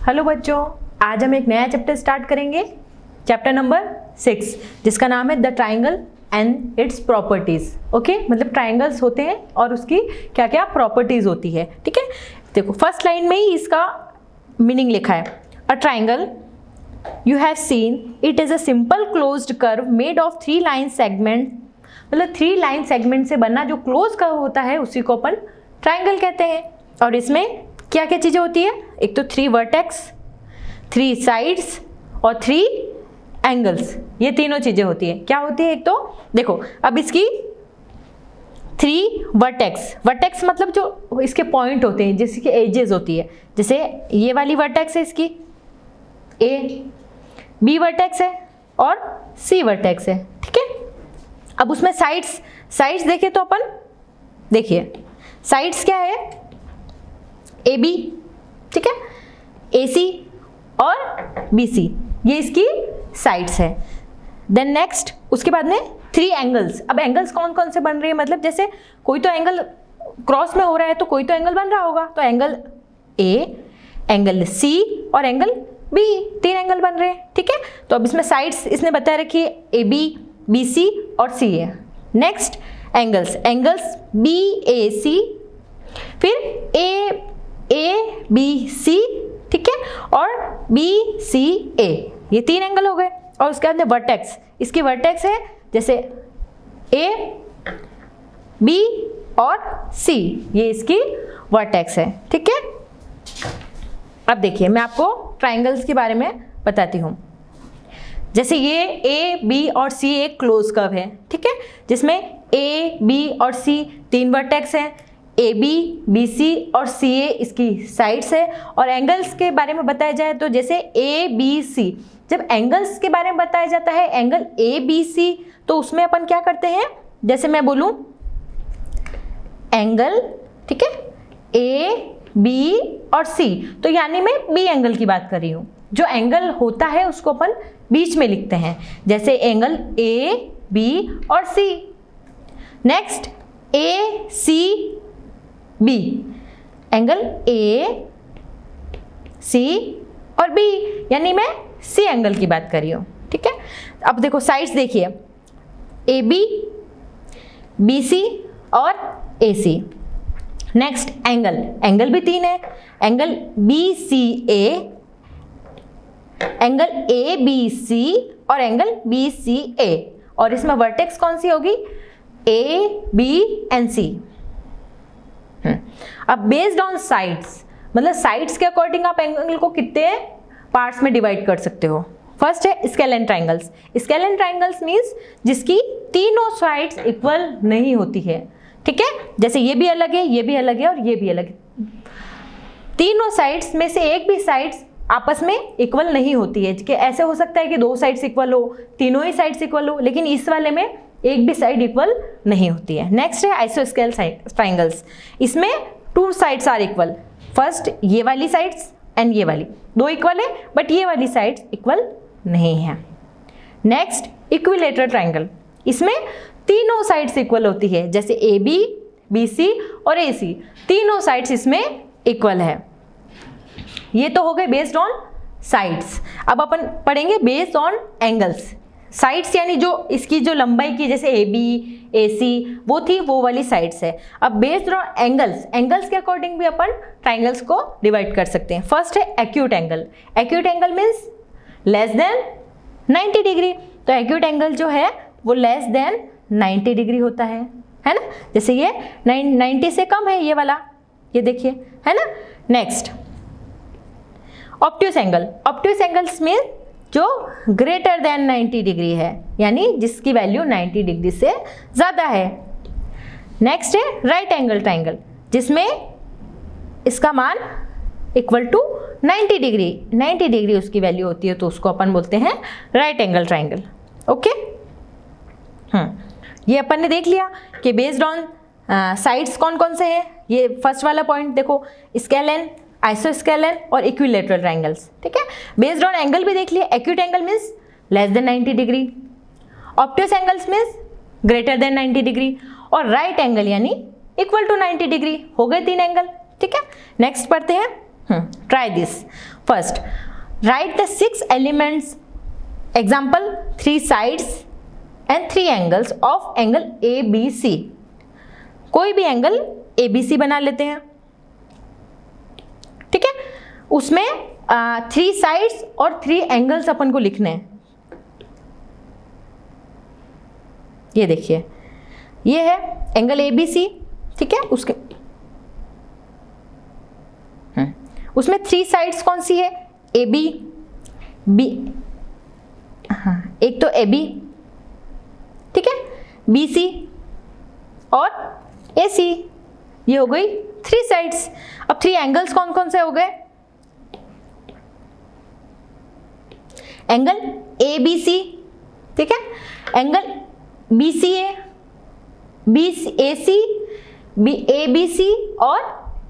Hello बच्चों, आज हम एक नया चैप्टर स्टार्ट करेंगे, चैप्टर नंबर 6, जिसका नाम है the triangle and its properties. Okay, मतलब ट्राइंगल्स होते हैं और उसकी क्या क्या प्रॉपर्टीज होती है। ठीक है, देखो फर्स्ट लाइन में ही इसका मीनिंग लिखा है। A triangle you have seen it is a simple closed curve made of 3 line segment, मतलब 3 लाइन सेगमेंट से बना जो क्लोज कर्व होता है उसी को अपन ट्राइंगल कहते हैं। और इसमें क्या क्या चीज़ें होती है, एक तो 3 वर्टेक्स, 3 साइड्स और 3 एंगल्स, ये तीनों चीज़ें होती है। क्या होती है, एक तो देखो अब इसकी 3 वर्टेक्स, वर्टेक्स मतलब जो इसके पॉइंट होते हैं, जिसकी एजेस होती है, जैसे ये वाली वर्टेक्स है इसकी ए, बी वर्टेक्स है और सी वर्टेक्स है। ठीक है, अब उसमें साइड्स देखें तो अपन देखिए साइड्स क्या है, ए बी, ठीक है, ए सी और बी सी, ये इसकी साइड्स है। देन नेक्स्ट उसके बाद में 3 एंगल्स। अब एंगल्स कौन कौन से बन रहे हैं, मतलब जैसे कोई तो एंगल क्रॉस में हो रहा है तो कोई तो एंगल बन रहा होगा, तो एंगल ए, एंगल सी और एंगल बी, 3 एंगल बन रहे हैं। ठीक है, तो अब इसमें साइड्स इसने बता रखी है ए बी, बी सी और सी है। नेक्स्ट एंगल्स बी ए सी, फिर ए बी सी, ठीक है, और बी सी ए, ये 3 एंगल हो गए। और उसके बाद में वर्टेक्स, इसकी वर्टेक्स है जैसे ए, बी और सी, ये इसकी वर्टेक्स है। ठीक है, अब देखिए मैं आपको ट्राइंगल्स के बारे में बताती हूँ। जैसे ये ए बी और सी एक क्लोज कर्व है, ठीक है, जिसमें ए बी और सी 3 वर्टेक्स हैं, ए बी, बी सी और सी ए इसकी साइड्स है। और एंगल्स के बारे में बताया जाए तो जैसे ए बी सी, जब एंगल्स के बारे में बताया जाता है एंगल ए बी सी, तो उसमें अपन क्या करते हैं, जैसे मैं बोलूं एंगल, ठीक है, ए बी और सी, तो यानी मैं बी एंगल की बात कर रही हूँ। जो एंगल होता है उसको अपन बीच में लिखते हैं, जैसे एंगल ए बी और C. Next A C B, angle A C और बी, यानी मैं सी एंगल की बात कर रही हूँ। ठीक है, अब देखो साइड्स देखिए ए बी सी और ए सी। नेक्स्ट एंगल भी 3 है, angle B C A, angle A B C और एंगल बी सी ए। और इसमें वर्टेक्स कौन सी होगी, ए बी एंड सी। अब बेस्ड ऑन साइड्स, मतलब साइड्स के अकॉर्डिंग आप एंगल को कितने पार्ट्स में डिवाइड कर सकते हो। फर्स्ट है scalene triangles. Scalene triangles means जिसकी तीनों साइड्स इक्वल नहीं होती है। ठीक है, जैसे ये भी अलग है, ये भी अलग है और ये भी अलग है। तीनों साइड्स में से एक भी साइड्स आपस में इक्वल नहीं होती है, कि ऐसे हो सकता है कि 2 साइड्स इक्वल हो, तीनों ही साइड्स इक्वल हो, लेकिन इस वाले में एक भी साइड इक्वल नहीं होती है। नेक्स्ट है आइसोस्केल ट्राइंगल्स। इसमें 2 साइड्स आर इक्वल। फर्स्ट ये वाली साइड्स एंड ये वाली 2 इक्वल है, बट ये वाली साइड्स इक्वल नहीं है। नेक्स्ट इक्विलेटरल ट्राइंगल, इसमें तीनों साइड्स इक्वल होती है, जैसे ए बी, बी सी और ए सी, तीनों साइड्स इसमें इक्वल है। ये तो हो गए बेस्ड ऑन साइड्स। अब अपन पढ़ेंगे बेस्ड ऑन एंगल्स। साइड्स यानी जो इसकी जो लंबाई की, जैसे ए बी ए सी वो थी, वो वाली साइड्स है। अब बेस्ड ऑन एंगल्स के अकॉर्डिंग भी अपन ट्राइंगल्स को डिवाइड कर सकते हैं। फर्स्ट है acute angle. Acute angle means less than 90 degree. तो एक्यूट एंगल जो है वो लेस देन 90 डिग्री होता है ना, जैसे ये 90 से कम है ये वाला, ये देखिए, है ना। Next obtuse angle. Obtuse angles में जो ग्रेटर देन 90 डिग्री है, यानी जिसकी वैल्यू 90 डिग्री से ज़्यादा है। नेक्स्ट है राइट एंगल ट्राइंगल, जिसमें इसका मान इक्वल टू 90 डिग्री उसकी वैल्यू होती है, तो उसको अपन बोलते हैं राइट एंगल ट्राइंगल। ओके, ये अपन ने देख लिया कि बेस्ड ऑन साइड्स कौन कौन से हैं। ये फर्स्ट वाला पॉइंट देखो, स्केलेन, आइसोस्केलेन और इक्विलेटरल ट्राइंगल्स। ठीक है, बेस्ड ऑन एंगल भी देख लिया। Acute angle means less than 90 degree, obtuse angles means greater than 90 degree, और राइट एंगल यानी इक्वल टू 90 डिग्री। हो गए 3 एंगल। ठीक है, नेक्स्ट पढ़ते हैं Try this. First, write the 6 elements. Example, 3 sides and 3 angles of angle ABC. कोई भी एंगल ABC बना लेते हैं, ठीक है। उसमें 3 साइड्स और 3 एंगल्स अपन को लिखने हैं। ये देखिए, ये है एंगल ABC, ठीक है। उसमें 3 साइड्स कौन सी है? AB, B, हाँ, एक तो AB, ठीक है, BC और AC। ये हो गई 3 साइड्स। अब 3 एंगल्स कौन कौन से हो गए? एंगल ABC, ठीक है, एंगल BCA, BAC, ABC और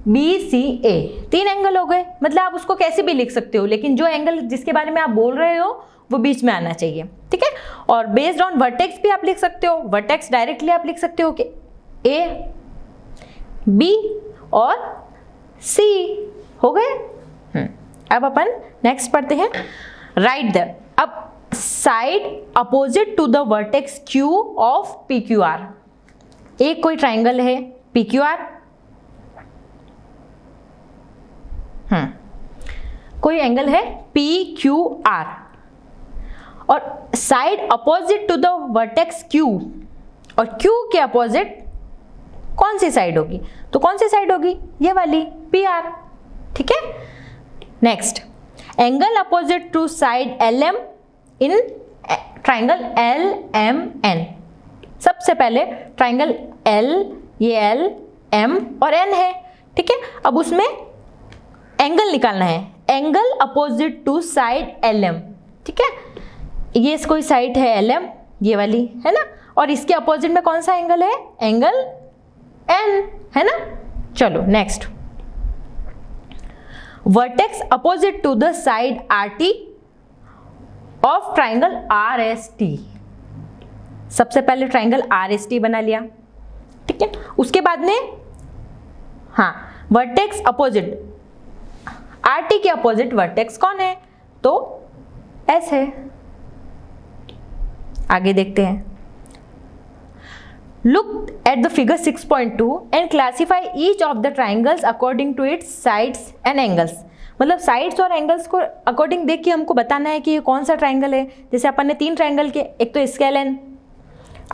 BCA। 3 एंगल हो गए। मतलब आप उसको कैसे भी लिख सकते हो, लेकिन जो एंगल जिसके बारे में आप बोल रहे हो वो बीच में आना चाहिए, ठीक है। और बेस्ड ऑन वर्टेक्स भी आप लिख सकते हो। वर्टेक्स डायरेक्टली आप लिख सकते हो कि A, B और C हो गए। अब अपन नेक्स्ट पढ़ते हैं। राइट द, अब side opposite to the vertex Q of PQR। एक कोई ट्राइंगल है PQR, कोई एंगल है PQR और side opposite to the vertex Q, और Q के अपोजिट कौन सी साइड होगी? तो कौन सी साइड होगी? ये वाली PR, ठीक है। Next, angle opposite to side LM in triangle LMN। सबसे पहले ट्राइंगल L, ये L, M और N है, ठीक है। अब उसमें एंगल निकालना है, angle opposite to side LM, ठीक है। ये कोई साइड है LM, ये वाली है ना, और इसके अपोजिट में कौन सा एंगल है? एंगल N, है ना। चलो next, vertex opposite to the side RT of triangle RST। सबसे पहले ट्राइंगल RST बना लिया, ठीक है। उसके बाद में हाँ, वर्टेक्स अपोजिट RT के अपोजिट वर्टेक्स कौन है? तो S है। आगे देखते हैं। Look at the figure 6.2 and classify each of the triangles according to its sides and angles। मतलब साइड्स और एंगल्स को अकॉर्डिंग देख के हमको बताना है कि ये कौन सा ट्राइंगल है। जैसे अपन ने 3 ट्राइंगल के, एक तो स्केलन,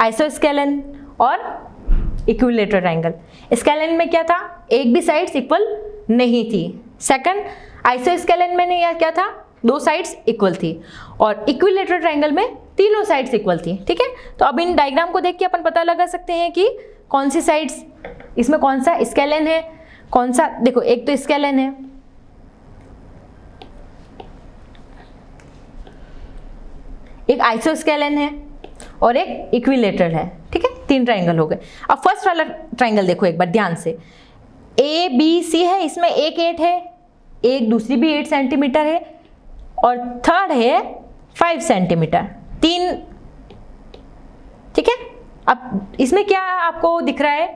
आइसोस्केलन और इक्विलेटरल ट्राइंगल। स्केलन में क्या था? एक भी साइड्स इक्वल नहीं थी। सेकंड, आइसोस्केलन में ने क्या था? 2 साइड्स इक्वल थी। और इक्विलेटरल ट्राइंगल में तीनों साइड्स इक्वल थी, ठीक है। तो अब इन डायग्राम को देख के अपन पता लगा सकते हैं कि कौन सी साइड्स, इसमें कौन सा स्केलन है, कौन सा, देखो एक तो स्केलन है, एक आइसोस्केलन है और एक इक्विलेटरल है, ठीक है। 3 ट्राइंगल हो गए। अब फर्स्ट वाला ट्राइंगल देखो एक बार ध्यान से। ABC है, इसमें एक 8 है, एक दूसरी भी 8 सेंटीमीटर है और थर्ड है 5 सेंटीमीटर, 3, ठीक है। अब इसमें क्या आपको दिख रहा है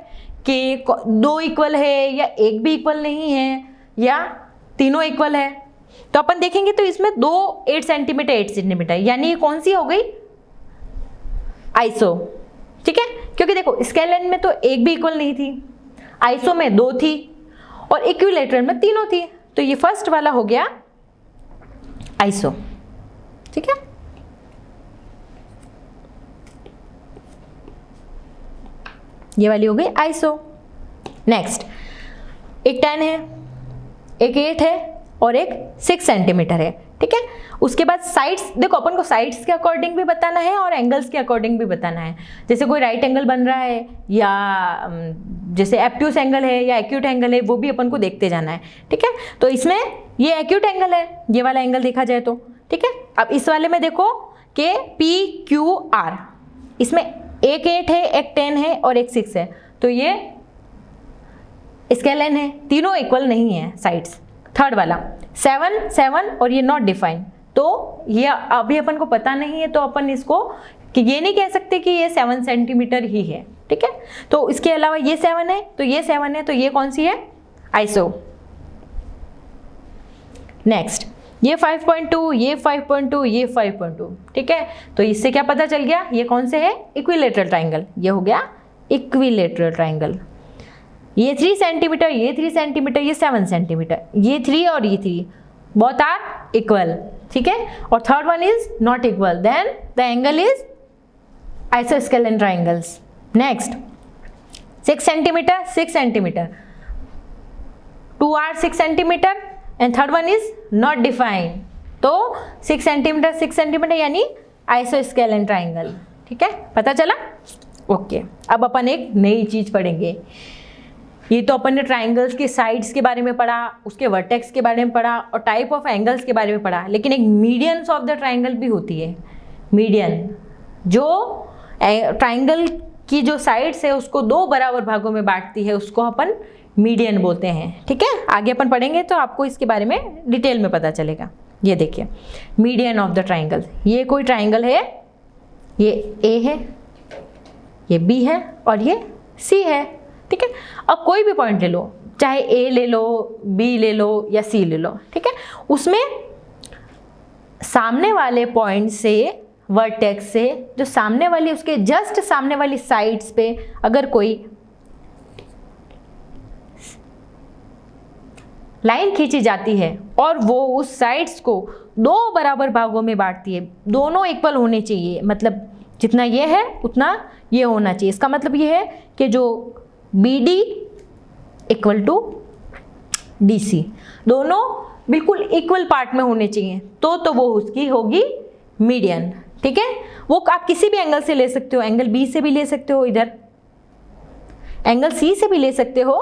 कि 2 इक्वल है या एक भी इक्वल नहीं है या तीनों इक्वल है? तो अपन देखेंगे तो इसमें 2 8 सेंटीमीटर 8 सेंटीमीटर, यानी ये कौन सी हो गई? आइसो, ठीक है। क्योंकि देखो स्केलन में तो एक भी इक्वल नहीं थी, आइसो में 2 थी और इक्विलेटरल में तीनों थी। तो ये फर्स्ट वाला हो गया आइसो, ठीक है। ये वाली हो गई आइसो। नेक्स्ट, एक 10 है, एक 8 है और एक 6 सेंटीमीटर है, ठीक है। उसके बाद साइड्स, देखो अपन को साइड्स के अकॉर्डिंग भी बताना है और एंगल्स के अकॉर्डिंग भी बताना है। जैसे कोई राइट एंगल बन रहा है या जैसे एब्ट्यूस एंगल है या एक्यूट एंगल है, वो भी अपन को देखते जाना है, ठीक है। तो इसमें ये एक्यूट एंगल है, ये वाला एंगल देखा जाए तो, ठीक है। अब इस वाले में देखो कि PQR, इसमें एक 8 है, एक 10 है और एक 6 है, तो ये स्केलन है, तीनों इक्वल नहीं है साइड्स। थर्ड वाला 7 7 और ये नॉट डिफाइंड, तो ये अभी अपन को पता नहीं है, तो अपन इसको कि ये नहीं कह सकते कि ये 7 सेंटीमीटर ही है, ठीक है। तो इसके अलावा ये 7 है, तो ये 7 है, तो ये कौन सी है? आइसो। नेक्स्ट ये 5.2, ये 5.2, ये 5.2, ठीक है। तो इससे क्या पता चल गया, ये कौन से है, इक्विलेटरल ट्राइंगल। ये हो गया इक्विलेटरल ट्राइंगल। ये 3 सेंटीमीटर, ये 3 सेंटीमीटर, ये 7 सेंटीमीटर, ये 3 और ये 3 बोथ आर इक्वल, ठीक है। और third one is not equal, then the angle is isosceles triangles. Next 6 centimetre, 6 centimetre, 2 or 6 centimetre and third one is not defined. तो 6 सेंटीमीटर 6 सेंटीमीटर यानी आइसोस्केलेन ट्राइंगल, ठीक है, पता चला। ओके, अब अपन एक नई चीज पढ़ेंगे। ये तो अपन ने ट्राइंगल्स के साइड्स के बारे में पढ़ा, उसके वर्टेक्स के बारे में पढ़ा और टाइप ऑफ एंगल्स के बारे में पढ़ा, लेकिन एक मीडियंस ऑफ द ट्राइंगल भी होती है। मीडियन जो ट्राइंगल की जो साइड्स है उसको 2 बराबर भागों में बांटती है, उसको अपन मीडियन बोलते हैं, ठीक है। आगे अपन पढ़ेंगे तो आपको इसके बारे में डिटेल में पता चलेगा। ये देखिए मीडियन ऑफ द ट्राइंगल, ये कोई ट्राइंगल है, ये ए है, ये बी है और ये सी है, ठीक है। अब कोई भी पॉइंट ले लो, चाहे ए ले लो, बी ले लो या सी ले लो, ठीक है। उसमें सामने वाले पॉइंट से, वर्टेक्स से जो सामने वाली, उसके जस्ट सामने वाली साइड्स पे अगर कोई लाइन खींची जाती है और वो उस साइड्स को 2 बराबर भागों में बांटती है, दोनों इक्वल होने चाहिए, मतलब जितना ये है उतना ये होना चाहिए। इसका मतलब ये है कि जो BD इक्वल टू DC दोनों बिल्कुल इक्वल पार्ट में होने चाहिए, तो वो उसकी होगी मीडियन, ठीक है। वो आप किसी भी एंगल से ले सकते हो, एंगल B से भी ले सकते हो, इधर एंगल C से भी ले सकते हो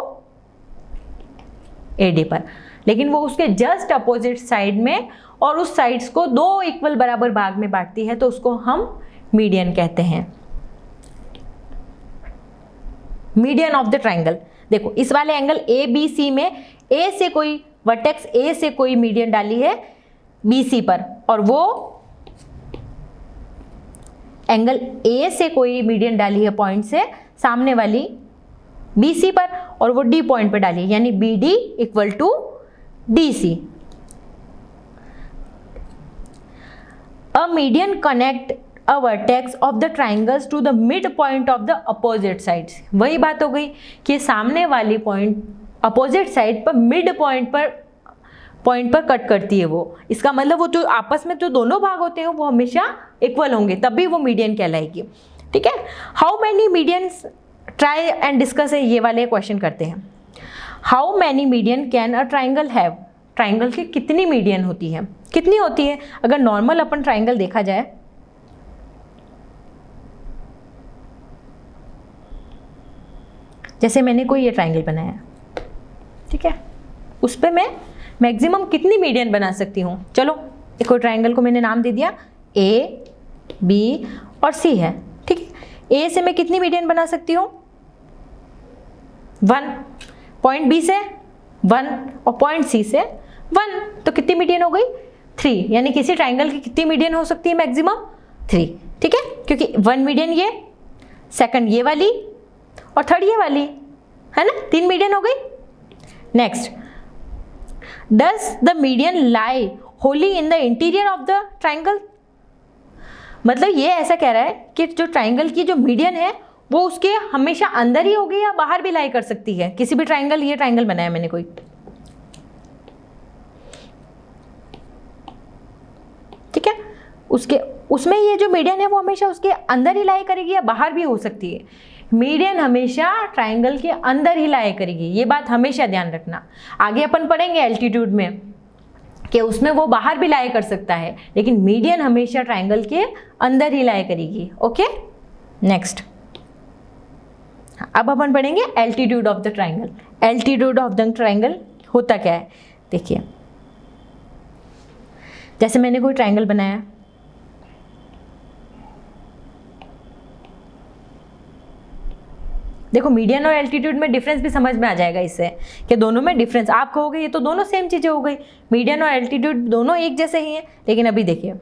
AD पर, लेकिन वो उसके जस्ट अपोजिट साइड में और उस साइड्स को 2 इक्वल बराबर भाग में बांटती है, तो उसको हम मीडियन कहते हैं। मीडियन ऑफ द ट्राइंगल, देखो इस वाले एंगल ABC में A से कोई वर्टेक्स A से कोई मीडियन डाली है BC पर, और वो एंगल A से कोई मीडियन डाली है पॉइंट से सामने वाली BC पर, और वो D पॉइंट पर डाली है, यानी BD equal to DC। A median connect a vertex of the triangles to the mid point of the opposite sides. वही बात हो गई कि सामने वाली पॉइंट अपोजिट साइड पर मिड पॉइंट पर कट करती है वो। इसका मतलब वो जो आपस में जो दोनों भाग होते हैं वो हमेशा इक्वल होंगे, तभी वो मीडियन कहलाएगी, ठीक है। How many medians, try and discuss है, ये वाले क्वेश्चन करते हैं। How many median can a triangle have, triangle की कितनी मीडियन होती है, कितनी होती है। अगर नॉर्मल अपन ट्राइंगल देखा जाए, जैसे मैंने कोई ये ट्राइंगल बनाया, ठीक है, उस पर मैं मैक्सिमम कितनी मीडियन बना सकती हूँ। चलो एक कोई ट्राइंगल को मैंने नाम दे दिया A, B और C है, ठीक है। A से मैं कितनी मीडियन बना सकती हूँ, 1, पॉइंट B से 1 और पॉइंट C से 1, तो कितनी मीडियन हो गई, 3। यानी किसी ट्राइंगल की कितनी मीडियन हो सकती है, मैक्सिमम 3, ठीक है, क्योंकि 1 मीडियन ये, सेकंड ये वाली और थर्ड ये वाली, है ना, 3 मीडियन हो गई। Next, does the median lie Holi in the interior of the triangle. मतलब ये ऐसा कह रहा है कि जो ट्राइंगल की जो मीडियन है वो उसके हमेशा अंदर ही होगी या बाहर भी लाई कर सकती है। किसी भी ट्राइंगल, ये ट्राइंगल बनाया मैंने कोई, ठीक है, उसमें ये जो मीडियन है वो हमेशा उसके अंदर ही लाई करेगी या बाहर भी हो सकती है। मीडियन हमेशा ट्राइंगल के अंदर ही लाई करेगी, ये बात हमेशा ध्यान रखना। आगे अपन पढ़ेंगे एल्टीट्यूड में कि उसमें वो बाहर भी लाई कर सकता है, लेकिन मीडियन हमेशा ट्राइंगल के अंदर ही लाई करेगी। ओके, नेक्स्ट अब अपन पढ़ेंगे altitude of the triangle. Altitude of the triangle होता क्या है, देखिए जैसे मैंने कोई ट्राइंगल बनाया, देखो मीडियन और एल्टीट्यूड में डिफरेंस भी समझ में आ जाएगा इससे कि दोनों में डिफरेंस। आप कहोगे ये तो दोनों सेम चीजें हो गई, मीडियन और एल्टीट्यूड दोनों एक जैसे ही हैं, लेकिन अभी देखिए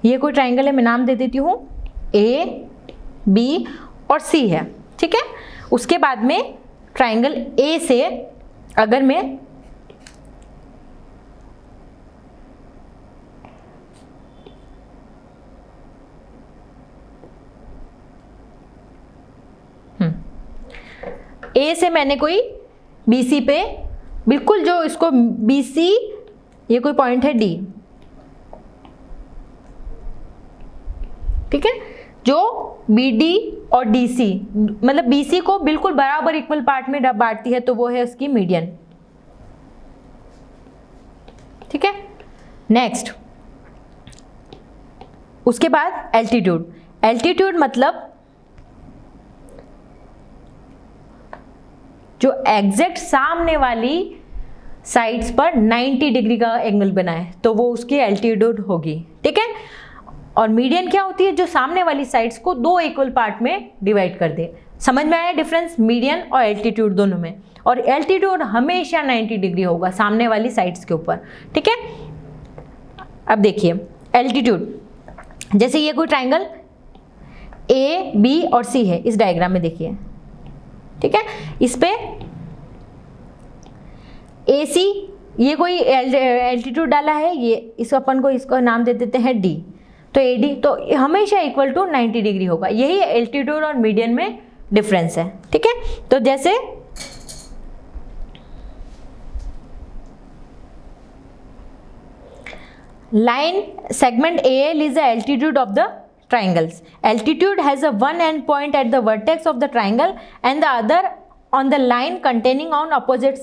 ये कोई ट्राइंगल है, मैं नाम दे देती हूँ A, B और C है, ठीक है। उसके बाद में ट्राइंगल A से अगर मैं ए से मैंने कोई BC पे बिल्कुल जो इसको BC, ये कोई पॉइंट है D, ठीक है, जो BD और DC मतलब BC को बिल्कुल बराबर इक्वल पार्ट में बांटती है, तो वो है उसकी मीडियन, ठीक है। नेक्स्ट, उसके बाद एल्टीट्यूड। एल्टीट्यूड मतलब जो एग्जैक्ट सामने वाली साइड्स पर 90 डिग्री का एंगल बनाए, तो वो उसकी एल्टीट्यूड होगी, ठीक है। और मीडियन क्या होती है, जो सामने वाली साइड्स को दो इक्वल पार्ट में डिवाइड कर दे। समझ में आया डिफरेंस मीडियन और एल्टीट्यूड दोनों में। और एल्टीट्यूड हमेशा 90 डिग्री होगा सामने वाली साइड्स के ऊपर, ठीक है। अब देखिए एल्टीट्यूड, जैसे ये कोई ट्राइंगल A, B और C है इस डायग्राम में, देखिए, ठीक है। इस पे AC ये कोई एल्टीट्यूड डाला है, ये इस अपन को इसको नाम दे देते हैं D, तो AD तो हमेशा इक्वल टू 90 डिग्री होगा। यही एल्टीट्यूड और मीडियन में डिफरेंस है, ठीक है। तो जैसे line segment AL is the altitude of the triangles. Altitude has a one end point at the vertex of the triangle and the other on the line containing on opposite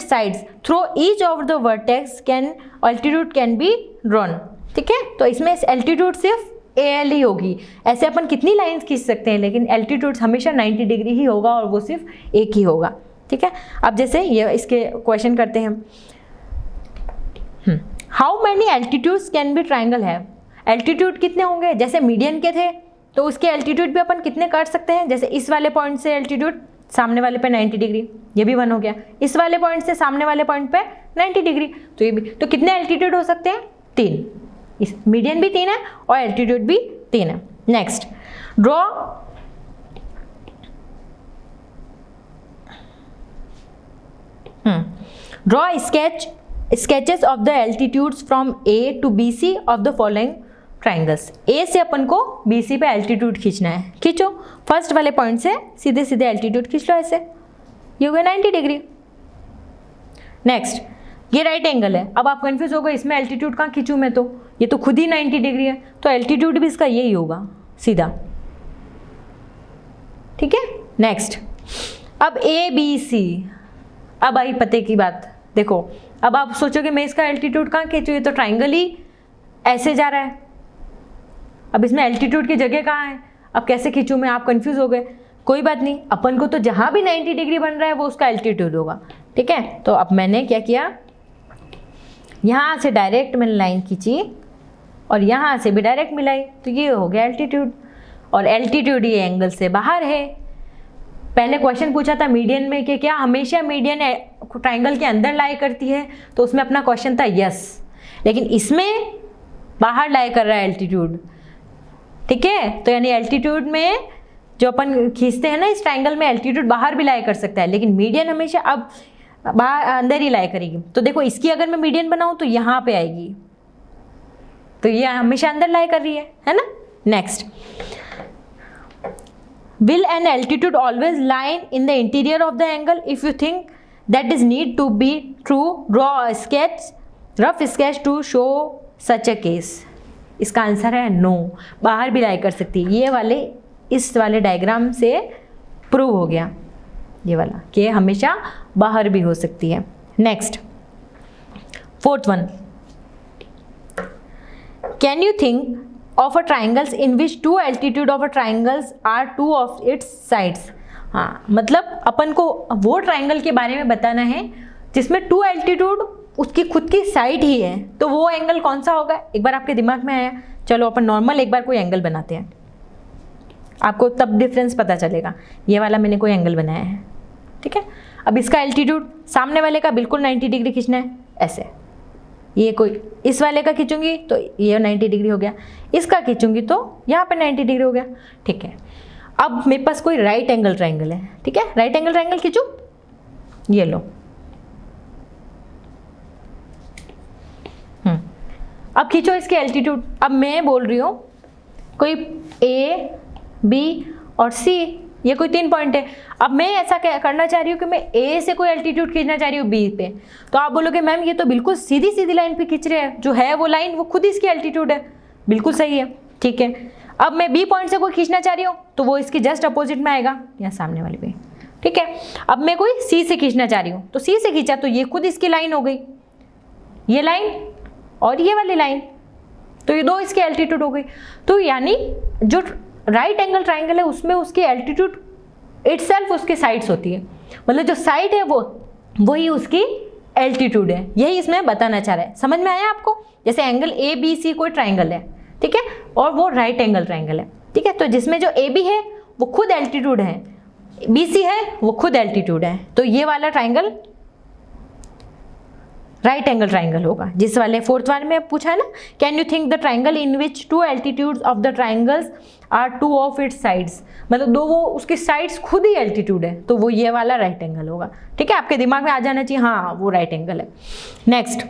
sides. Through each of the vertex altitude can be drawn. ठीक है, तो इसमें altitude सिर्फ AL ही होगी। ऐसे अपन कितनी lines खींच सकते हैं, लेकिन altitude हमेशा 90 डिग्री ही होगा और वो सिर्फ एक ही होगा, ठीक है। अब जैसे ये इसके क्वेश्चन करते हैं, how many altitudes can be triangle है। एल्टीट्यूड कितने होंगे, जैसे मीडियन के थे तो उसके एल्टीट्यूड भी अपन कितने काट सकते हैं, जैसे इस वाले पॉइंट से एल्टीट्यूड सामने वाले पे 90 डिग्री, ये भी 1 हो गया। इस वाले पॉइंट से सामने वाले पॉइंट पे 90 डिग्री, तो ये भी, तो कितने एल्टीट्यूड हो सकते हैं, 3। इस मीडियन भी 3 है और एल्टीट्यूड भी 3 है। Next, draw sketches of the altitudes from A to BC of the following triangles। A से अपन को BC पे एल्टीट्यूड खींचना है, खींचो। फर्स्ट वाले पॉइंट से सीधे सीधे एल्टीट्यूड खींच लो, ऐसे ये हो गया 90 डिग्री। नेक्स्ट, ये राइट एंगल है। अब आप कंफ्यूज हो गए, इसमें एल्टीट्यूड कहाँ खींचूं मैं, तो ये तो खुद ही 90 डिग्री है, तो एल्टीट्यूड भी इसका यही होगा सीधा, ठीक है। नेक्स्ट, अब ABC, अब आई पते की बात। देखो, अब आप सोचोगे मैं इसका एल्टीट्यूड कहाँ खींचूं, ये तो ट्राइंगल ही ऐसे जा रहा है, अब इसमें एल्टीट्यूड की जगह कहाँ है, अब कैसे खींचूं मैं, आप कंफ्यूज हो गए। कोई बात नहीं, अपन को तो जहाँ भी 90 डिग्री बन रहा है वो उसका एल्टीट्यूड होगा, ठीक है। तो अब मैंने क्या किया, यहाँ से डायरेक्ट मैंने लाइन खींची और यहाँ से भी डायरेक्ट मिलाई, तो ये हो गया एल्टीट्यूड। और एल्टीट्यूड ये एंगल से बाहर है। पहले क्वेश्चन पूछा था मीडियन में कि क्या हमेशा मीडियन ट्राइंगल के अंदर लाई करती है, तो उसमें अपना क्वेश्चन था यस, लेकिन इसमें बाहर लाई कर रहा है एल्टीट्यूड, ठीक है। तो यानी एल्टीट्यूड में जो अपन खींचते हैं ना इस ट्राइंगल में, एल्टीट्यूड बाहर भी लाई कर सकता है, लेकिन मीडियन हमेशा अब बाहर अंदर ही लाई करेगी। तो देखो, इसकी अगर मैं मीडियन बनाऊँ तो यहाँ पे आएगी, तो ये हमेशा अंदर लाई कर रही है ना। Next, will an altitude always lie in the interior of the angle? If you think that is need to be true, draw a rough sketch to show such a case। इसका आंसर है no, बाहर भी लाई कर सकती है। ये वाले इस वाले डायग्राम से प्रूव हो गया ये वाला कि हमेशा बाहर भी हो सकती है। Next, fourth one, can you think of a triangles in which two altitude of a triangles are two of its sides। हाँ, मतलब अपन को वो ट्राइंगल के बारे में बताना है जिसमें टू एल्टीट्यूड उसकी खुद की साइड ही है, तो वो एंगल कौन सा होगा। एक बार आपके दिमाग में आया, चलो अपन नॉर्मल एक बार कोई एंगल बनाते हैं, आपको तब डिफरेंस पता चलेगा। ये वाला मैंने कोई एंगल बनाया है, ठीक है। अब इसका एल्टीट्यूड सामने वाले का बिल्कुल 90 डिग्री खींचना है, ऐसे। ये कोई इस वाले का खींचूंगी तो ये 90 डिग्री हो गया, इसका खींचूंगी तो यहाँ पे 90 डिग्री हो गया, ठीक है। अब मेरे पास कोई राइट एंगल ट्राइंगल है, ठीक है। राइट एंगल ट्राइंगल खींचूं, ये लो। अब खींचो इसके एल्टीट्यूड। अब मैं बोल रही हूँ कोई A, B और C ये कोई 3 पॉइंट है। अब मैं ऐसा करना चाह रही हूँ कि मैं ए से कोई एल्टीट्यूड खींचना चाह रही हूँ बी पे, तो आप बोलोगे मैम ये तो बिल्कुल सीधी सीधी लाइन पे खींच रहे हैं, जो है वो लाइन वो खुद इसकी एल्टीट्यूड है। बिल्कुल सही है, ठीक है। अब मैं बी पॉइंट से कोई खींचना चाह रही हूँ तो वो इसकी जस्ट अपोजिट में आएगा, या सामने वाली पे, ठीक है। अब मैं कोई सी से खींचना चाह रही हूँ, तो सी से खींचा तो ये खुद इसकी लाइन हो गई, ये लाइन और ये वाली लाइन, तो ये दो इसकी एल्टीट्यूड हो गई। तो यानी जो राइट एंगल ट्राइंगल है उसमें उसकी एल्टीट्यूड इटसेल्फ उसकी साइड्स होती है, मतलब जो साइड है वो वही उसकी एल्टीट्यूड है। यही इसमें बताना चाह रहा है। समझ में आया आपको? जैसे एंगल ए बी सी कोई ट्राइंगल है, ठीक है, और वो राइट एंगल ट्राइंगल है, ठीक है। तो जिसमें जो ए बी है वो खुद एल्टीट्यूड है, बी सी है वो खुद एल्टीट्यूड है, तो ये वाला ट्राइंगल राइट एंगल ट्राइंगल होगा। जिस वाले फोर्थ वाले में पूछा है ना, can you think the triangle in which two altitudes of the triangles are two of its sides, मतलब दो वो उसकी साइड्स खुद ही एल्टीट्यूड है, तो वो ये वाला राइट एंगल होगा, ठीक है। आपके दिमाग में आ जाना चाहिए हाँ वो राइट एंगल है। Next,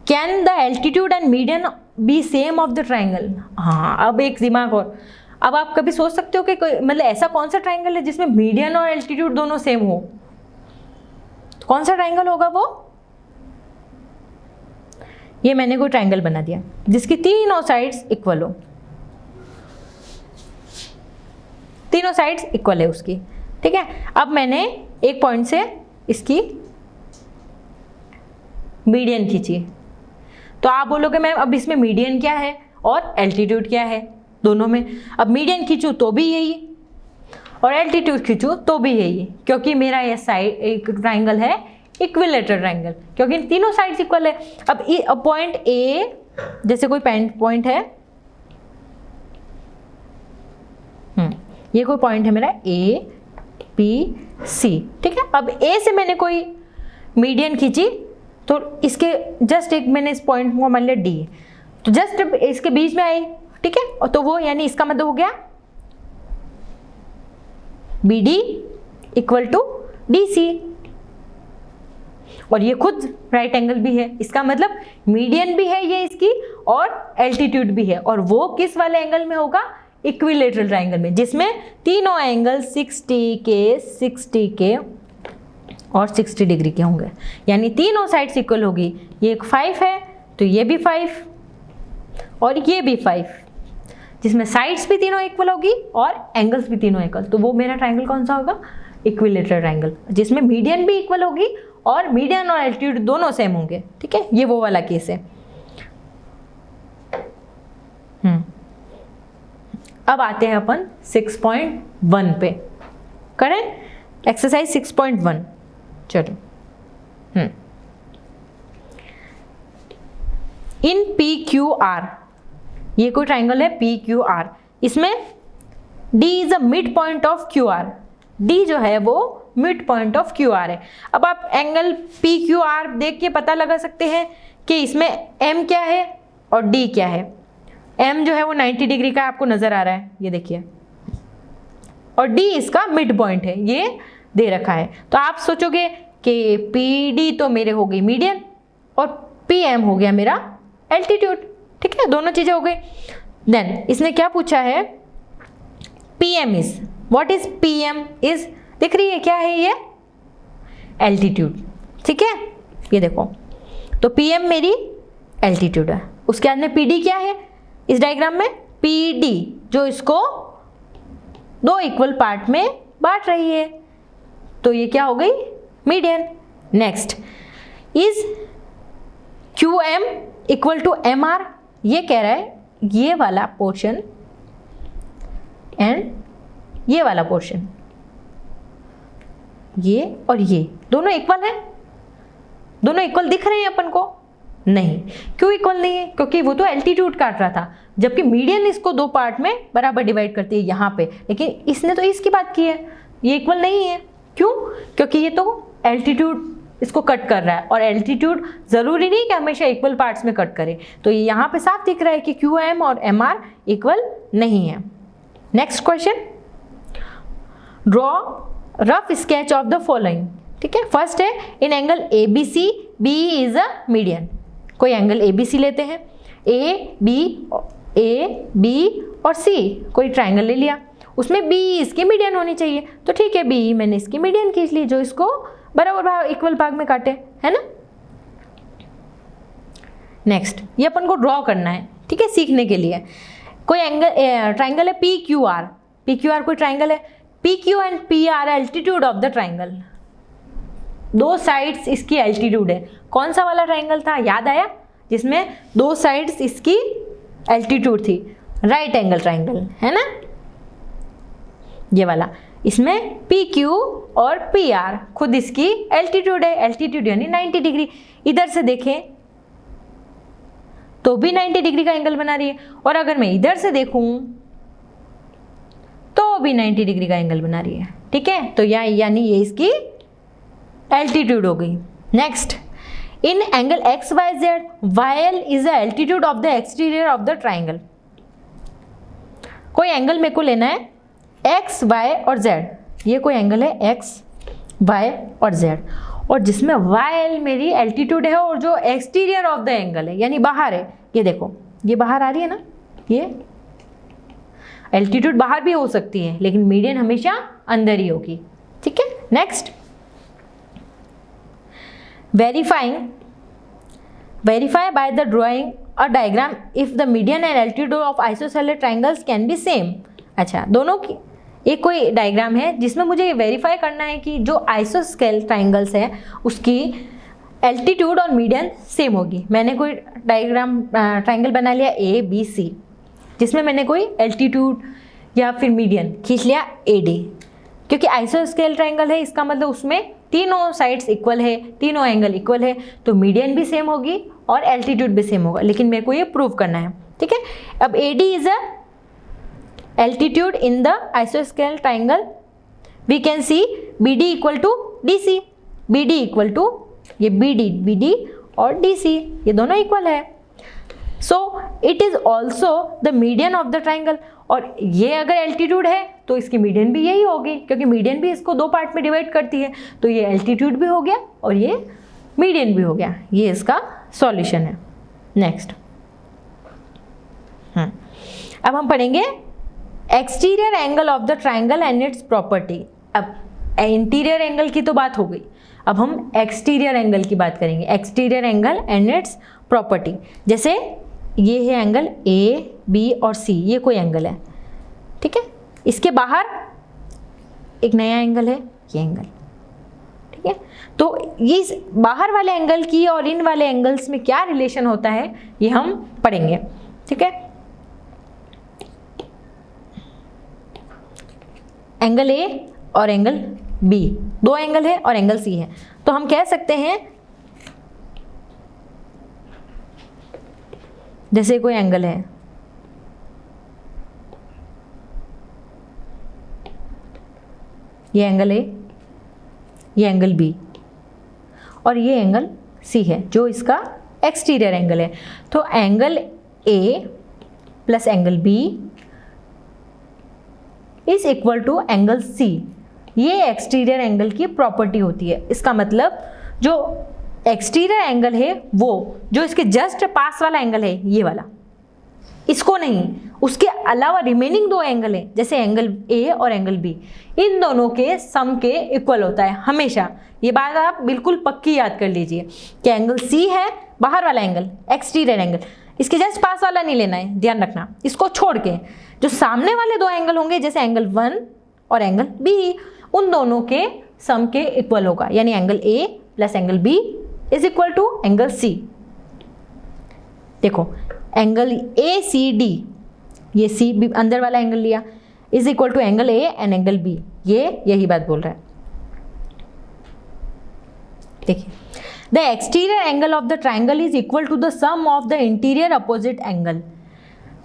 can the altitude and median B same of the triangle. हाँ, अब एक दिमाग और, अब आप कभी सोच सकते हो कि मतलब ऐसा कौन सा ट्राइंगल है जिसमें मीडियन और एल्टीट्यूड दोनों सेम हो, कौन सा ट्राइंगल होगा वो? ये मैंने कोई ट्राइंगल बना दिया जिसकी तीनों साइड्स इक्वल हो, तीनों साइड्स इक्वल है उसकी, ठीक है। अब मैंने एक पॉइंट से इसकी मीडियन खींची, तो आप बोलोगे मैम अब इसमें मीडियन क्या है और एल्टीट्यूड क्या है दोनों में? अब मीडियन खींचूं तो भी यही और एल्टीट्यूड खींचूं तो भी यही, क्योंकि मेरा ये साइड एक ट्राइंगल है इक्विलेटरल ट्राइंगल, क्योंकि तीनों साइड्स इक्वल है। अब पॉइंट ए, जैसे कोई पॉइंट है, ये कोई पॉइंट है मेरा ए बी सी, ठीक है। अब ए से मैंने कोई मीडियन खींची तो इसके जस्ट एक मैंने इस पॉइंट को मान लिया डी, तो जस्ट इसके बीच में आई, ठीक है, और तो वो यानी इसका मतलब हो गया B D equal to D C, और ये खुद राइट एंगल भी है, इसका मतलब मीडियन भी है ये इसकी और एल्टीट्यूड भी है, और वो किस वाले एंगल में होगा? इक्विलेटरल ट्राइंगल में, जिसमें तीनों एंगल 60 के और 60 डिग्री के होंगे, यानी तीनों साइड्स इक्वल होगी। ये एक 5 है तो ये भी 5 और ये भी 5, जिसमें साइड्स भी तीनों इक्वल होगी और एंगल्स भी तीनों इक्वल, तो वो मेरा ट्राइंगल कौन सा होगा? इक्विलेटरल ट्राइंगल, जिसमें मीडियन भी इक्वल होगी और मीडियन और एल्टीट्यूड दोनों सेम होंगे, ठीक है। ये वो वाला केस है। अब आते हैं अपन 6.1 पे, करें एक्सरसाइज 6.1। चलो, इन पी क्यू आर, ये कोई ट्राइंगल है पी क्यू आर, इसमें D is a mid point of Q R, D जो है वो mid point of Q R है। अब आप एंगल पी क्यू आर देख के पता लगा सकते हैं कि इसमें एम क्या है और डी क्या है। एम जो है वो 90 डिग्री का आपको नजर आ रहा है, ये देखिए, और डी इसका मिड पॉइंट है, ये दे रखा है। तो आप सोचोगे कि पी डी तो मेरे हो गई मीडियन और पी एम हो गया मेरा एल्टीट्यूड, ठीक है, दोनों चीजें हो गई। देन इसने क्या पूछा है? P M is, what is P M is, दिख रही है क्या है ये? एल्टीट्यूड, ठीक है, ये देखो, तो पी एम मेरी एल्टीट्यूड है। उसके बाद में पी डी क्या है इस डायग्राम में? पी डी, जो इसको दो इक्वल पार्ट में बांट रही है, तो ये क्या हो गई? Median. Next, is Q M equal to M R, ये कह रहा है ये वाला पोर्शन एंड ये वाला पोर्शन, ये और ये दोनों इक्वल है, दोनों इक्वल दिख रहे हैं अपन को? नहीं। क्यों इक्वल नहीं है? क्योंकि वो तो एल्टीट्यूड काट रहा था, जबकि मीडियन इसको दो पार्ट में बराबर डिवाइड करती है यहाँ पे, लेकिन इसने तो इसकी बात की है, ये इक्वल नहीं है। क्यों? क्योंकि ये तो एल्टीट्यूड इसको कट कर रहा है, और एल्टीट्यूड जरूरी नहीं कि हमेशा इक्वल पार्ट्स में कट करे, तो ये यहाँ पे साफ दिख रहा है कि क्यू एम और एम आर इक्वल नहीं है। Next question, draw rough sketch of the following, ठीक है। फर्स्ट है in angle A B C, B is a median. कोई एंगल ए बी सी लेते हैं, ए बी और सी कोई ट्राइंगल ले लिया, उसमें बी इसकी मीडियन होनी चाहिए, तो ठीक है बी मैंने इसकी मीडियन खींच ली जो इसको बराबर इक्वल भाग में काटे, है ना। नेक्स्ट ये अपन को ड्रॉ करना है, ठीक है, सीखने के लिए। कोई एंगल ट्राइंगल है P Q R, P Q R कोई ट्राइंगल है, P Q and P R altitude of the triangle, दो साइड्स इसकी एल्टीट्यूड है। कौन सा वाला ट्राइंगल था, याद आया, जिसमें दो साइड्स इसकी एल्टीट्यूड थी, राइट एंगल ट्राइंगल, है ना, ये वाला। इसमें पी क्यू और पी आर खुद इसकी एल्टीट्यूड है, एल्टीट्यूड यानी 90 डिग्री। इधर से देखें तो भी 90 डिग्री का एंगल बना रही है, और अगर मैं इधर से देखूं तो भी 90 डिग्री का एंगल बना रही है, ठीक है। तो यानी ये इसकी एल्टीट्यूड हो गई। Next, in angle X Y Z Y is the altitude of the exterior of the triangle. कोई एंगल मेरे को लेना है एक्स वाई और जेड, ये कोई एंगल है एक्स वाई और जेड, और जिसमें वाई मेरी एल्टीट्यूड है और जो एक्सटीरियर ऑफ द एंगल है यानी बाहर है, ये देखो ये बाहर आ रही है ना, ये एल्टीट्यूड बाहर भी हो सकती है लेकिन मीडियन हमेशा अंदर ही होगी, ठीक है। Next, verify by the drawing a diagram if the median and altitude of isosceles triangles can be same। अच्छा, दोनों की एक कोई डायग्राम है जिसमें मुझे वेरीफाई करना है कि जो आइसोस्केल ट्राइंगल्स है उसकी एल्टीट्यूड और मीडियन सेम होगी। मैंने कोई डायग्राम ट्राइंगल बना लिया ए बी सी, जिसमें मैंने कोई एल्टीट्यूड या फिर मीडियन खींच लिया ए डी, क्योंकि आइसोस्केल ट्राइंगल है इसका मतलब उसमें तीनों साइड्स इक्वल है, तीनों एंगल इक्वल है, तो मीडियन भी सेम होगी और एल्टीट्यूड भी सेम होगा, लेकिन मेरे को ये प्रूव करना है, ठीक है। अब A D is a altitude in the आइसोस्केल triangle, we can see B D equal to D C, B D equal to ये बी डी और डी सी ये दोनों इक्वल है, so it is also the median of the triangle. और ये अगर altitude है तो इसकी मीडियन भी यही होगी, क्योंकि मीडियन भी इसको दो पार्ट में डिवाइड करती है, तो ये एल्टीट्यूड भी हो गया और ये मीडियन भी हो गया, ये इसका सॉल्यूशन है। नेक्स्ट, अब हम पढ़ेंगे exterior angle of the triangle and it's property. अब इंटीरियर एंगल की तो बात हो गई, अब हम एक्सटीरियर एंगल की बात करेंगे, exterior angle and it's property. जैसे ये है एंगल ए बी और सी, ये कोई एंगल है, ठीक है, इसके बाहर एक नया एंगल है ये एंगल, ठीक है। तो ये बाहर वाले एंगल की और इन वाले एंगल्स में क्या रिलेशन होता है ये हम पढ़ेंगे, ठीक है। एंगल ए और एंगल बी दो एंगल है और एंगल सी है, तो हम कह सकते हैं जैसे कोई एंगल है ये एंगल ए, ये एंगल बी और ये एंगल सी है जो इसका एक्सटीरियर एंगल है। तो angle A plus angle B is equal to angle C, ये एक्सटीरियर एंगल की प्रॉपर्टी होती है। इसका मतलब जो एक्सटीरियर एंगल है वो जो इसके जस्ट पास वाला एंगल है ये वाला, इसको नहीं, उसके अलावा रिमेनिंग दो एंगल है जैसे एंगल ए और एंगल बी, इन दोनों के सम के इक्वल होता है हमेशा। ये बात आप बिल्कुल पक्की याद कर लीजिए कि एंगल सी है बाहर वाला एंगल एक्सटीरियर एंगल, इसके जस्ट पास वाला नहीं लेना है, ध्यान रखना। इसको छोड़ के जो सामने वाले दो एंगल होंगे जैसे एंगल 1 और एंगल बी, उन दोनों के सम के इक्वल होगा, यानी angle A plus angle B is equal to angle C. देखो एंगल ए सी डी, ये सी भी अंदर वाला एंगल लिया, is equal to angle A and angle B, ये यही बात बोल रहा है। देखिए, the exterior angle of the triangle is equal to the sum of the interior opposite angle.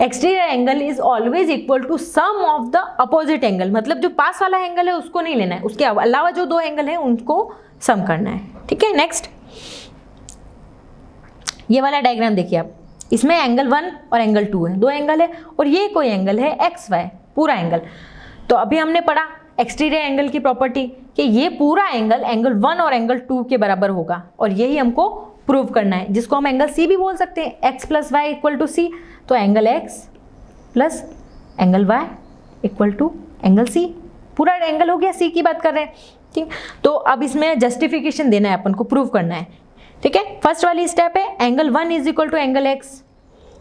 Exterior angle is always equal to sum of the opposite angle, मतलब जो पास वाला एंगल है उसको नहीं लेना है, उसके अलावा जो दो एंगल है उनको सम करना है, ठीक है। नेक्स्ट, ये वाला डायग्राम देखिए आप, इसमें एंगल 1 और एंगल 2 है, दो एंगल है, और ये कोई एंगल है एक्स वाई पूरा एंगल। तो अभी हमने पढ़ा एक्सटीरियर एंगल की प्रॉपर्टी कि ये पूरा एंगल एंगल 1 और एंगल 2 के बराबर होगा, और यही हमको प्रूव करना है, जिसको हम एंगल सी भी बोल सकते हैं, X plus Y equal to C. तो angle X plus angle y equal to angle c, पूरा एंगल हो गया, c की बात कर रहे हैं, ठीक। तो अब इसमें जस्टिफिकेशन देना है, अपन को प्रूव करना है, ठीक है। फर्स्ट वाली स्टेप है angle 1 is equal to angle x,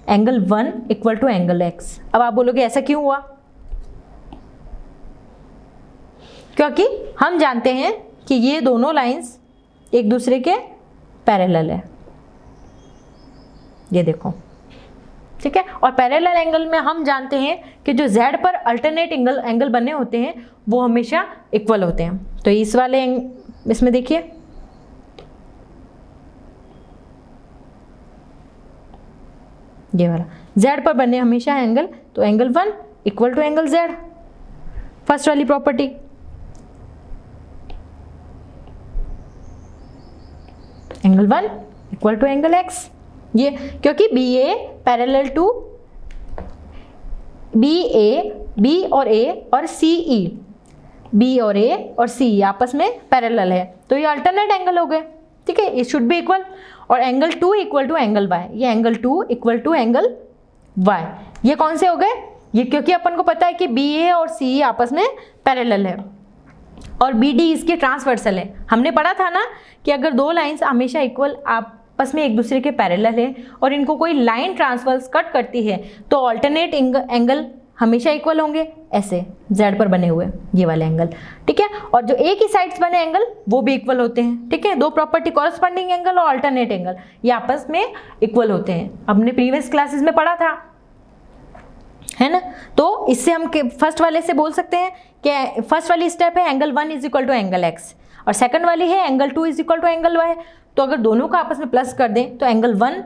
angle 1 equal to angle x। अब आप बोलोगे ऐसा क्यों हुआ? क्योंकि हम जानते हैं कि ये दोनों लाइंस एक दूसरे के पैरेलल है, ये देखो, ठीक है। और पैरेलल एंगल में हम जानते हैं कि जो z पर अल्टरनेट एंगल बने होते हैं वो हमेशा इक्वल होते हैं। तो इस वाले इसमें देखिए, ये वाला z पर बने हमेशा एंगल, तो angle 1 equal to angle z, first वाली property. Angle 1 equal to angle x, ये क्योंकि BA पैरेलल टू B और A और CE, B और A और CE आपस में पैरेलल है, तो ये अल्टरनेट एंगल हो गए, ठीक है, इट शुड बी इक्वल। और angle 2 equal to angle y, ये angle 2 equal to angle y, ये कौन से हो गए? ये क्योंकि अपन को पता है कि BA और CE आपस में पैरेलल है और BD इसके ट्रांसवर्सल है। हमने पढ़ा था ना कि अगर दो लाइंस हमेशा इक्वल आपस में एक दूसरे के पैरेलल है और इनको कोई लाइन ट्रांसवर्स कट करती है तो ऑल्टरनेट एंगल हमेशा इक्वल होंगे, ऐसे z पर बने हुए ये वाले एंगल, ठीक है। और जो एक ही साइड्स बने एंगल वो भी इक्वल होते हैं, ठीक है। दो प्रॉपर्टी कॉरस्पॉन्डिंग एंगल और अल्टरनेट एंगल ये आपस में इक्वल होते हैं, हमने प्रीवियस क्लासेस में पढ़ा था, है ना। तो इससे हम फर्स्ट वाले से बोल सकते हैं कि फर्स्ट वाली स्टेप है angle 1 is equal to angle x और सेकंड वाली है angle 2 is equal to angle y। तो अगर दोनों का आपस में प्लस कर दें तो एंगल 1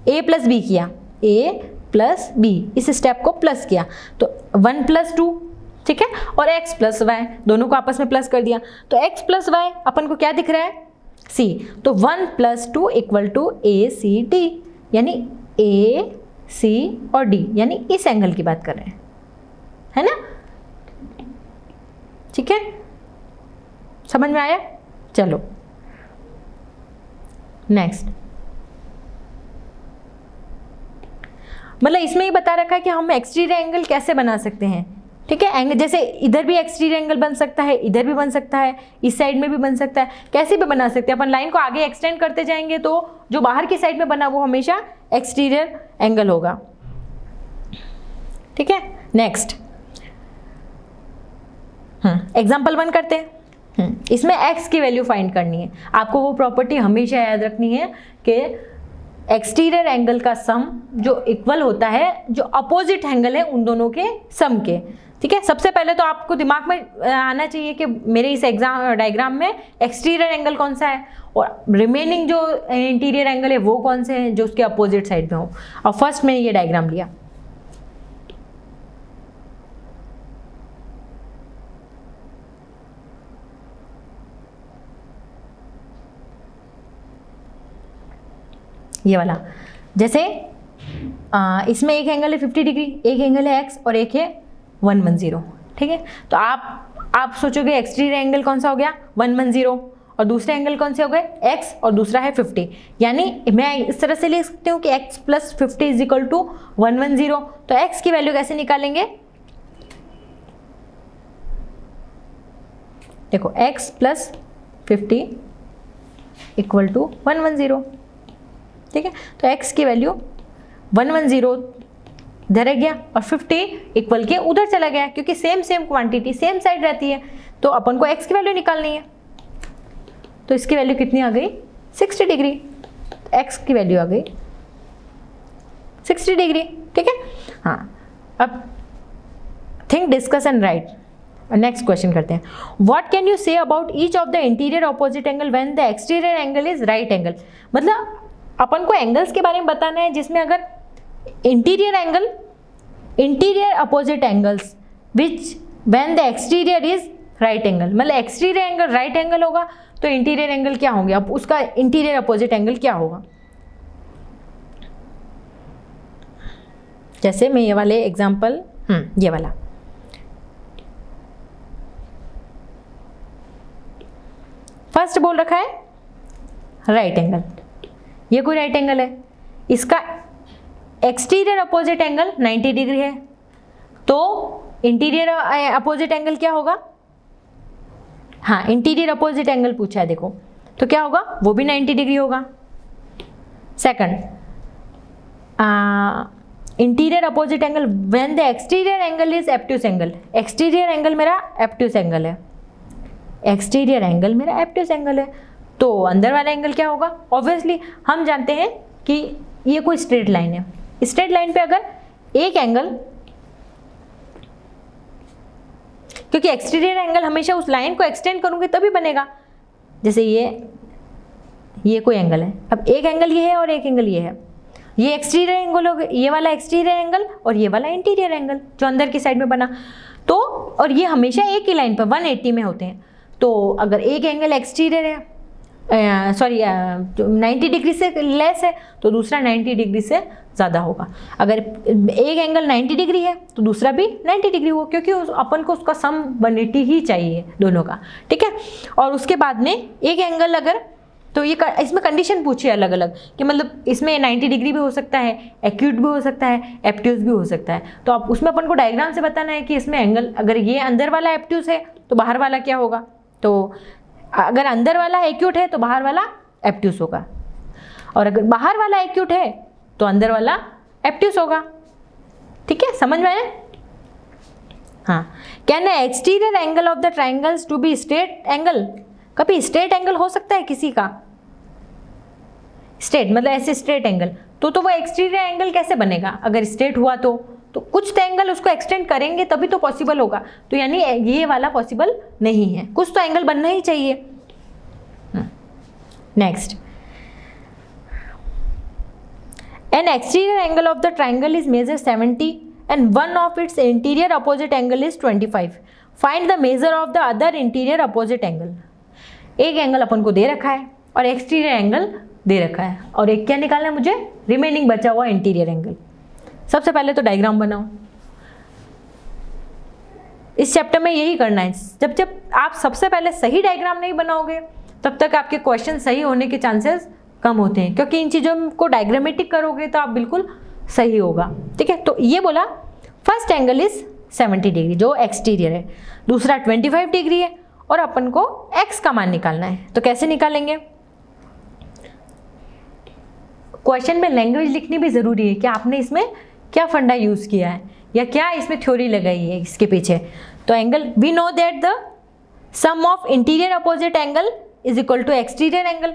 a प्लस बी किया, a प्लस बी, इस स्टेप को प्लस किया तो 1 प्लस 2, ठीक है, और x प्लस वाई दोनों को आपस में प्लस कर दिया तो x प्लस वाई अपन को क्या दिख रहा है? c। तो 1 प्लस 2 इक्वल टू ACD, यानी A C और D, यानी इस एंगल की बात कर रहे हैं, है ना, ठीक है, समझ में आया? चलो नेक्स्ट, मतलब इसमें ही बता रखा है कि हम एक्सटीरियर एंगल कैसे बना सकते हैं, ठीक है। एंगल जैसे इधर भी एक्सटीरियर एंगल बन सकता है, इधर भी बन सकता है, इस साइड में भी बन सकता है, कैसे भी बना सकते हैं। अपन लाइन को आगे एक्सटेंड करते जाएंगे तो जो बाहर की साइड में बना वो हमेशा एक्सटीरियर एंगल होगा, ठीक है। नेक्स्ट एग्जाम्पल 1 करते हैं। इसमें x की वैल्यू फाइंड करनी है, आपको वो प्रॉपर्टी हमेशा याद रखनी है कि एक्सटीरियर एंगल का सम जो इक्वल होता है जो अपोजिट एंगल है उन दोनों के सम के, ठीक है। सबसे पहले तो आपको दिमाग में आना चाहिए कि मेरे इस डायग्राम में एक्सटीरियर एंगल कौन सा है और रिमेनिंग जो इंटीरियर एंगल है वो कौन से हैं जो उसके अपोजिट साइड में हो। और फर्स्ट मैंने ये डायग्राम लिया, ये वाला। जैसे इसमें एक एंगल है 50 डिग्री, एक एंगल है x और एक है 110, ठीक है। तो आप सोचोगे एक्सटीरियर एंगल कौन सा हो गया 110 और दूसरे एंगल कौन से हो गए x और दूसरा है 50, यानी मैं इस तरह से लिख सकती हूँ कि x plus 50 is equal to 110। तो x की वैल्यू कैसे निकालेंगे? देखो x प्लस 50 इक्वल टू 110, ठीक है। तो x की वैल्यू 110 इधर गया और 50 इक्वल के उधर चला गया, क्योंकि सेम क्वांटिटी सेम साइड रहती है तो अपन को x की वैल्यू निकालनी है। तो इसकी वैल्यू कितनी आ गई 60 डिग्री, x की वैल्यू आ गई 60 डिग्री, ठीक है। हाँ, अब think, discuss and right. Next question करते हैं। What can you say about each of the interior opposite angle when the exterior angle is right angle. मतलब अपन को एंगल्स के बारे में बताना है जिसमें अगर interior opposite angles which when the exterior is right angle, मतलब एक्सटीरियर एंगल राइट एंगल होगा तो इंटीरियर एंगल क्या होंगे, अब उसका इंटीरियर अपोजिट एंगल क्या होगा। जैसे मैं ये वाले एग्जांपल, ये वाला फर्स्ट बोल रखा है राइट एंगल, ये कोई राइट एंगल है, इसका एक्सटीरियर अपोजिट एंगल 90 डिग्री है, तो इंटीरियर अपोजिट एंगल क्या होगा? हाँ, इंटीरियर अपोजिट एंगल पूछा है देखो, तो क्या होगा? वो भी 90 डिग्री होगा। Second, interior opposite angle when the exterior angle is obtuse angle. Exterior angle मेरा एब्ट्यूस एंगल है, एक्सटीरियर एंगल मेरा एब्ट्यूस एंगल है, तो अंदर वाला एंगल क्या होगा? ऑब्वियसली हम जानते हैं कि ये कोई स्ट्रेट लाइन है, स्ट्रेट लाइन पे अगर एक एंगल, क्योंकि एक्सटीरियर एंगल हमेशा उस लाइन को एक्सटेंड करूंगी तभी बनेगा। जैसे ये कोई एंगल है, अब एक एंगल ये है और एक एंगल ये है, ये एक्सटीरियर एंगल हो गया, ये वाला एक्सटीरियर एंगल और ये वाला इंटीरियर एंगल जो अंदर की साइड में बना। तो और ये हमेशा एक ही लाइन पर 180 में होते हैं। तो अगर एक एंगल एक्सटीरियर है, 90 डिग्री से लेस है तो दूसरा 90 डिग्री से ज़्यादा होगा। अगर एक एंगल 90 डिग्री है तो दूसरा भी 90 डिग्री होगा, क्योंकि अपन को उसका सम 180 ही चाहिए दोनों का, ठीक है। और उसके बाद में एक एंगल अगर, तो ये इसमें कंडीशन पूछी है अलग अलग कि मतलब इसमें 90 डिग्री भी हो सकता है, एक्यूट भी हो सकता है, एब्ट्यूस भी हो सकता है। तो आप उसमें अपन को डायग्राम से बताना है कि इसमें एंगल, अगर ये अंदर वाला एब्ट्यूस है तो बाहर वाला क्या होगा, तो अगर अंदर वाला एक्यूट है तो बाहर वाला एब्ट्यूस होगा, और अगर बाहर वाला एक्यूट है तो अंदर वाला एब्ट्यूस होगा, ठीक है, समझ में आया? हाँ, can exterior angle of the triangles to be straight angle? कभी स्ट्रेट एंगल हो सकता है किसी का? स्ट्रेट मतलब ऐसे स्ट्रेट एंगल, तो वो एक्सटीरियर एंगल कैसे बनेगा? अगर स्ट्रेट हुआ तो कुछ तो एंगल उसको एक्सटेंड करेंगे तभी तो पॉसिबल होगा। तो यानी ये वाला पॉसिबल नहीं है, कुछ तो एंगल बनना ही चाहिए। Next, an exterior angle of the triangle is measure 70 and one of its interior opposite angle is 25। Find the measure of the other interior opposite angle. एक एंगल अपन को दे रखा है और एक्सटीरियर एंगल दे रखा है, और एक क्या निकालना है मुझे? रिमेनिंग बचा हुआ इंटीरियर एंगल। सबसे पहले तो डायग्राम बनाओ। इस चैप्टर में यही करना है। जब आप सबसे पहले सही डायग्राम नहीं बनाओगे तब तक आपके क्वेश्चन सही होने के चांसेस कम होते हैं, क्योंकि इन चीज़ों को डायग्रामेटिक करोगे तो आप बिल्कुल सही होगा, ठीक है। तो ये बोला फर्स्ट एंगल इज 70 डिग्री जो एक्सटीरियर है, दूसरा 25 डिग्री है, और अपन को x का मान निकालना है। तो कैसे निकालेंगे? क्वेश्चन में लैंग्वेज लिखनी भी जरूरी है कि आपने इसमें क्या फंडा यूज किया है या क्या इसमें थ्योरी लगाई है इसके पीछे। तो angle, we know that the sum of interior opposite angle is equal to exterior angle.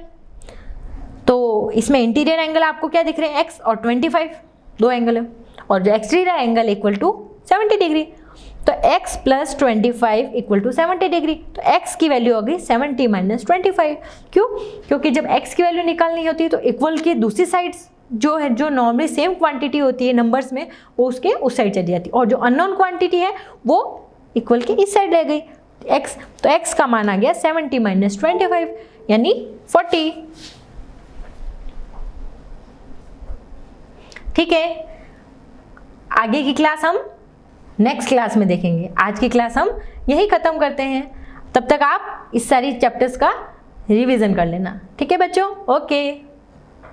तो इसमें इंटीरियर एंगल आपको क्या दिख रहे हैं? x और 25, दो एंगल है, और जो exterior angle equal to 70 degree. तो x plus 25 equal to 70 degree. तो x की वैल्यू होगी 70 माइनस 25। क्यों? क्योंकि जब x की वैल्यू निकालनी होती है तो इक्वल की दूसरी साइड जो है, जो नॉर्मली सेम क्वांटिटी होती है नंबर्स में, वो उसके उस साइड चली जाती है, और जो अननोन क्वांटिटी है वो इक्वल के इस साइड रह गई x। तो x का मान आ गया 70 माइनस 25 यानी 40। ठीक है, आगे की क्लास हम नेक्स्ट क्लास में देखेंगे। आज की क्लास हम यही खत्म करते हैं। तब तक आप इस सारी चैप्टर्स का रिवीजन कर लेना, ठीक है बच्चों? ओके।